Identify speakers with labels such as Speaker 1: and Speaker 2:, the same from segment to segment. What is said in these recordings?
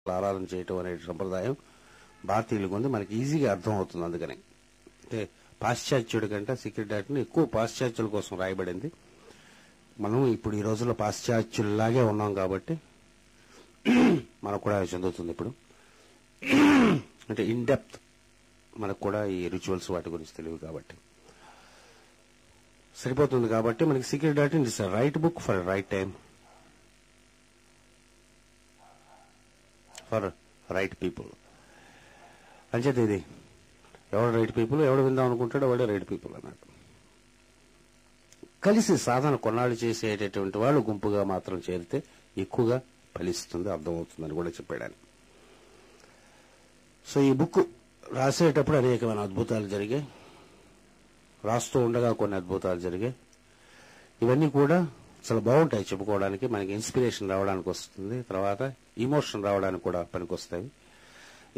Speaker 1: ఆరాధన చేయటం అనే సంప్రదాయం భారతీయులకు ఉంది. మనకి ఈజీగా అర్థం అవుతుంది. అందుకని అంటే పాశ్చాత్యుడి కంటే సీక్రెట్ డాక్టర్ని ఎక్కువ పాశ్చాత్యుల కోసం రాయబడింది. మనం ఇప్పుడు ఈ రోజుల్లో పాశ్చాత్యుల్లాగే ఉన్నాం కాబట్టి మనకు కూడా చెందుతుంది. ఇప్పుడు అంటే ఇన్ డెప్త్ మనకు కూడా ఈ రిచువల్స్ వాటి గురించి తెలియదు కాబట్టి సరిపోతుంది. కాబట్టి మనకి secret doctor it's right book for right time for right people. అంచేత ఇది ఎవడు రైట్ పీపుల్, ఎవడు విందాం అనుకుంటాడో వాడే రైట్ పీపుల్ అన్నాడు. కలిసి సాధన కొన్నాళ్ళు చేసేటటువంటి వాళ్ళు గుంపుగా మాత్రం చేరితే ఎక్కువగా ఫలిస్తుంది, అర్థమవుతుందని కూడా చెప్పాడు. సో ఈ బుక్ రాసేటప్పుడు అనేకమైన అద్భుతాలు జరిగాయి, రాస్తూ ఉండగా కొన్ని అద్భుతాలు జరిగాయి. ఇవన్నీ కూడా చాలా బాగుంటాయి చెప్పుకోవడానికి, మనకి ఇన్స్పిరేషన్ రావడానికి వస్తుంది, తర్వాత ఇమోషన్ రావడానికి కూడా పనికొస్తాయి.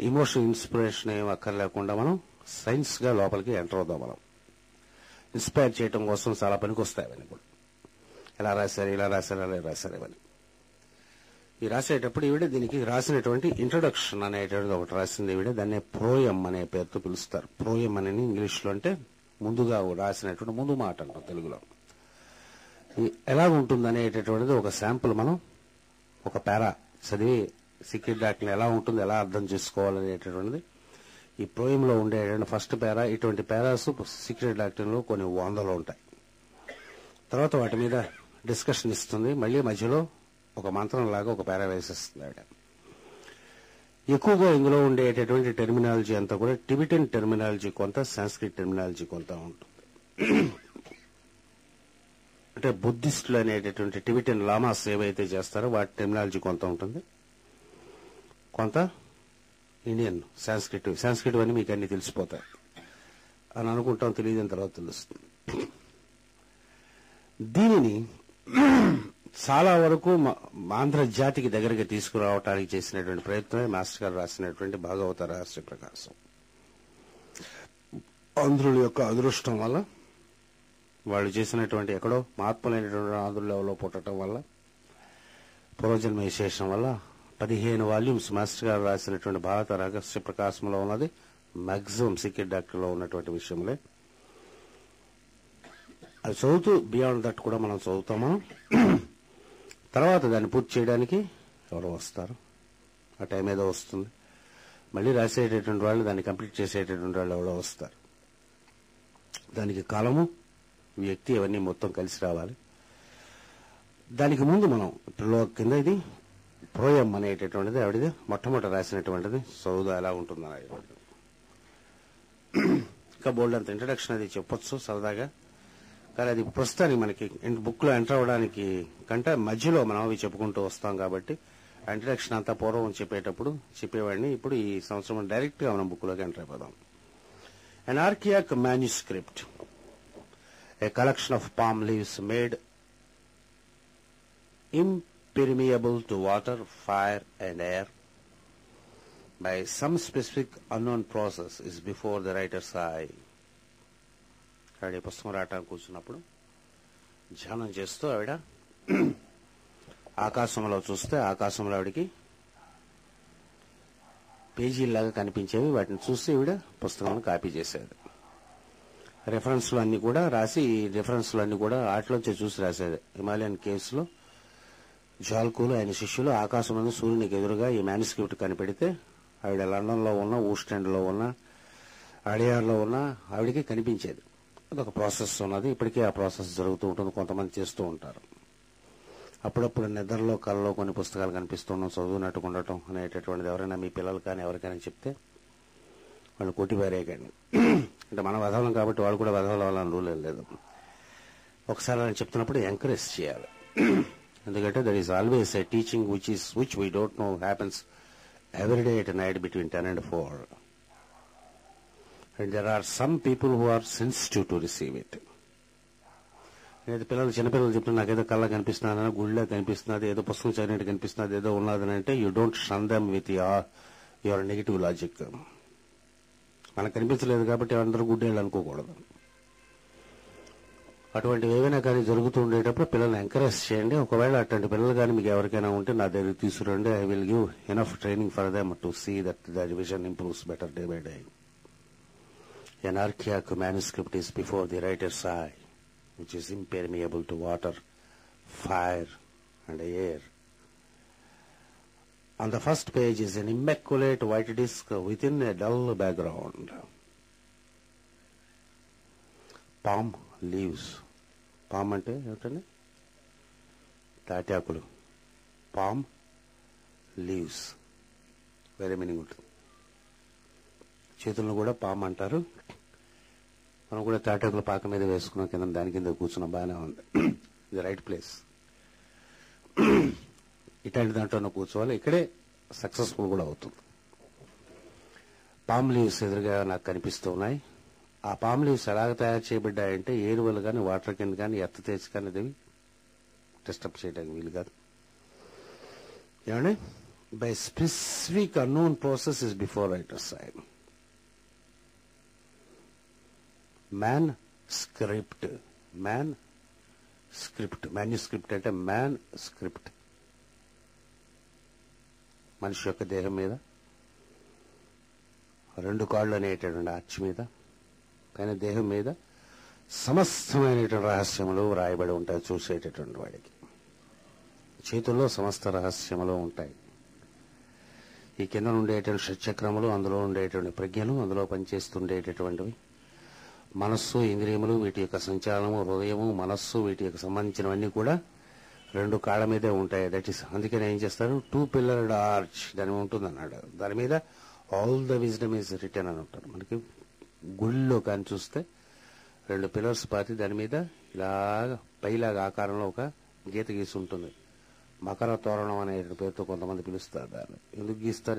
Speaker 1: ఇమోషన్ ఇన్స్పిరేషన్ ఏం అక్కర్లేకుండా మనం సైన్స్ గా లోపలికి ఎంటర్ అవుదాం. మనం ఇన్స్పైర్ చేయడం కోసం చాలా పనికొస్తాయి అవన్నీ కూడా. ఎలా రాశారు, ఇలా రాశారు, అలా రాశారు ఇవన్నీ. ఈ రాసేటప్పుడు ఈవిడ దీనికి రాసినటువంటి ఇంట్రొడక్షన్ అనేటువంటిది ఒకటి రాసింది ఈవిడ. దాన్నే ప్రోయం అనే పేరుతో పిలుస్తారు. ప్రోయం అని ఇంగ్లీష్ లో అంటే ముందుగా రాసినటువంటి ముందు మాట అంటాం తెలుగులో. ఎలా ఉంటుంది అనేటటువంటిది ఒక శాంపుల్ మనం ఒక పారా చదివి సీక్రెట్ డాక్టర్ ఎలా ఉంటుంది, ఎలా అర్థం చేసుకోవాలనేటటువంటిది ఈ ప్రోయంలో ఉండేటువంటి ఫస్ట్ పారా. ఇటువంటి పారాస్ సీక్రెట్ డాక్టర్లో కొన్ని 100 ఉంటాయి. తర్వాత వాటి మీద డిస్కషన్ ఇస్తుంది. మళ్ళీ మధ్యలో ఒక మంత్రం లాగా ఒక పారా వేసేస్తుంది ఆవిడ. ఎక్కువగా ఇందులో ఉండేటటువంటి టెర్మినాలజీ అంతా కూడా టిబెటన్ టెర్మినాలజీ కొంత, సాంస్క్రిట్ టెర్మినాలజీ కొంత ఉంటుంది. అంటే బుద్ధిస్టులు అనేటటువంటి టిబెటన్ లామాస్ ఏవైతే చేస్తారో వాటి టెర్మినాలజీ కొంత ఉంటుంది, కొంత ఇండియన్ సాంస్క్రిట్ అని మీకు అన్ని తెలిసిపోతాయి అని అనుకుంటాం. తెలియని తర్వాత తెలుస్తుంది. దీనిని చాలా వరకు ఆంధ్ర జాతికి దగ్గరగా తీసుకురావడానికి చేసినటువంటి ప్రయత్నమే మాస్టర్ గారు రాసినటువంటి భాగవత రహస్య ప్రకాశం. ఆంధ్రుల యొక్క అదృష్టం వల్ల, వాళ్ళు చేసినటువంటి ఎక్కడో మహాత్ములైనటువంటి ఆంధ్రులలో పుట్టడం వల్ల, పూర్వజన్మ విశేషం వల్ల 15 వాల్యూమ్స్ మాస్టర్ గారు రాసినటువంటి భారత రహస్య ప్రకాశంలో ఉన్నది. మాక్సిమం సీక్రెట్ డాక్టర్లో ఉన్నటువంటి విషయంలో అది చదువుతూ బియాండ్ దట్ కూడా మనం చదువుతాము. తర్వాత దాన్ని పూర్తి చేయడానికి ఎవరో వస్తారు, ఆ టైం ఏదో వస్తుంది. మళ్ళీ రాసేటటువంటి వాళ్ళు, దాన్ని కంప్లీట్ చేసేటటువంటి వాళ్ళు ఎవరో వస్తారు. దానికి కాలము, వ్యక్తి, ఇవన్నీ మొత్తం కలిసి రావాలి. దానికి ముందు మనం ఇప్పుడు కింద ఇది ప్రోయం అనేటటువంటిది ఆవిడది మొట్టమొదటి రాసినటువంటిది. చదువుదా ఎలా ఉంటుందని అనేటువంటిది ఇంకా బోల్డ్ అంత ఇంట్రడక్షన్ అది చెప్పొచ్చు సరదాగా. కానీ అది ప్రస్తుతానికి మనకి బుక్ లో ఎంటర్ అవడానికి కంటే మధ్యలో మనం అవి చెప్పుకుంటూ వస్తాం కాబట్టి ఇంట్రడక్షన్ అంతా పూర్వం చెప్పేటప్పుడు చెప్పేవాడిని. ఇప్పుడు ఈ సంవత్సరం డైరెక్ట్ గా మనం బుక్ లోకి ఎంటర్ అయిపోదాం. An archaic manuscript, a collection of palm leaves made impermeable to water, fire and air by some specific unknown process is before the writer's eye. ఆవిడ పుస్తకం రాయటానికి కూర్చున్నప్పుడు ధ్యానం చేస్తూ ఆవిడ ఆకాశంలో చూస్తే ఆకాశంలో ఆవిడికి పేజీలాగా కనిపించేవి. వాటిని చూసి ఈవిడ పుస్తకం కాపీ చేసేది. రెఫరెన్స్లు అన్ని కూడా రాసి, ఈ రెఫరెన్స్లు అన్ని కూడా వాటిలోంచి చూసి రాసేది. హిమాలయన్ కేవ్స్ లో జాల్కులు ఆయన శిష్యులు ఆకాశంలో సూర్యునికి ఎదురుగా ఈ మ్యానుస్క్రిప్ట్ కనిపెడితే ఆవిడ లండన్ లో ఉన్న, ఊస్టెండ్ లో ఉన్న, అడియార్ లో ఉన్న ఆవిడికి కనిపించేది. అదొక ప్రాసెస్ ఉన్నది. ఇప్పటికీ ఆ ప్రాసెస్ జరుగుతూ ఉంటుంది. కొంతమంది చేస్తూ ఉంటారు. అప్పుడప్పుడు నిద్రలో, కళ్ళలో కొన్ని పుస్తకాలు కనిపిస్తుండడం, చదువునట్టుకు ఉండటం అనేటటువంటిది ఎవరైనా మీ పిల్లలు కానీ ఎవరికైనా చెప్తే వాళ్ళు కొట్టిపారేయకండి. అంటే మనం వదలం కాబట్టి వాళ్ళు కూడా వదలవాలని రూల్ లేదు. ఒకసారి అని చెప్తున్నప్పుడు ఎంకరేజ్ చేయాలి. ఎందుకంటే there is always a teaching which we don't know happens every day at night between 10 and 4. And there are some people who are sensitive to receive it. ఏదో పిల్లలు, చిన్నపిల్లలు చెప్తున్నా నాకేదో కళ్ళ కనిపిస్తున్నా, గుళ్ళో కనిపిస్తున్నది, ఏదో పుస్తకం చదివినట్టు కనిపిస్తున్నది, ఏదో ఉన్నదని అంటే you don't shun them with your negative logic. మనకు కనిపించలేదు కాబట్టి అందరూ గుడ్డేళ్ళు అనుకోకూడదు. అటువంటివి ఏవైనా కానీ జరుగుతూ ఉండేటప్పుడు పిల్లల్ని ఎంకరేజ్ చేయండి. ఒకవేళ అటువంటి పిల్లలు కానీ మీకు ఎవరికైనా ఉంటే నా దగ్గర తీసుకురండి. I will give enough training for them to see that the vision improves better day by day. An archaic manuscript is before the writer's eye, which is impermeable to water, fire, and air. On the first page is an immaculate white disc within a dull background. Palm leaves. Palm ante ఏమిటండి? తాటాకులు. Palm leaves. వేరే meaning ఉంటుంది. చేతులను కూడా palm అంటారు. మనం కూడా తాటాకుల పాక మీద వేసుకున్నాం, కింద దాని కింద కూర్చున్నాం, బాగానే ఉంది. ఇది రైట్ ప్లేస్. ఇట్లాంటి దాంట్లో కూర్చోవాలి. ఇక్కడే సక్సెస్ఫుల్ కూడా అవుతుంది. పామ్ లీవ్స్ ఎదురుగా నాకు కనిపిస్తూ ఉన్నాయి. ఆ పామ్ లీవ్స్ ఎలాగ తయారు చేయబడ్డాయంటే ఏరువలు కానీ వాటర్ కింద కానీ ఎత్త తెచ్చి కానీ అవి డిస్టర్బ్ చేయడానికి వీలు కాదు. ఏమండి? By specific unknown process is before writers side. Man script. Manuscript అంటే మ్యాన్ స్క్రిప్ట్. మనిషి యొక్క దేహం మీద 2 కాళ్ళు అనేటటువంటి ఆర్చ్ మీద పైన దేహం మీద సమస్తమైనటువంటి రహస్యములు వ్రాయబడి ఉంటాయి చూసేటటువంటి వాడికి. చేతుల్లో సమస్త రహస్యములు ఉంటాయి. ఈ కింద ఉండేటువంటి షట్చక్రములు, అందులో ఉండేటువంటి ప్రజ్ఞలు, అందులో పనిచేస్తుండేటటువంటివి మనస్సు, ఇంద్రియములు, వీటి యొక్క సంచాలనము, హృదయము, మనస్సు, వీటి యొక్క సంబంధించినవన్నీ కూడా 2 కాళ్ళ మీదే ఉంటాయి. దట్ ఈస్ అందుకని ఏం చేస్తారు, 2 పిల్లర్డ్ ఆర్చ్ దాని ఉంటుంది అన్నాడు. దాని మీద all the wisdom is return అని ఉంటారు. మనకి గుళ్ళో కానీ చూస్తే 2 పిల్లర్స్ పాతి దాని మీద ఇలాగా పైలాగా ఆకారంలో ఒక గీత గీసి ఉంటుంది. మకర తోరణం అనే పేరుతో కొంతమంది పిలుస్తారు దాన్ని. ఎందుకు గీస్తారు?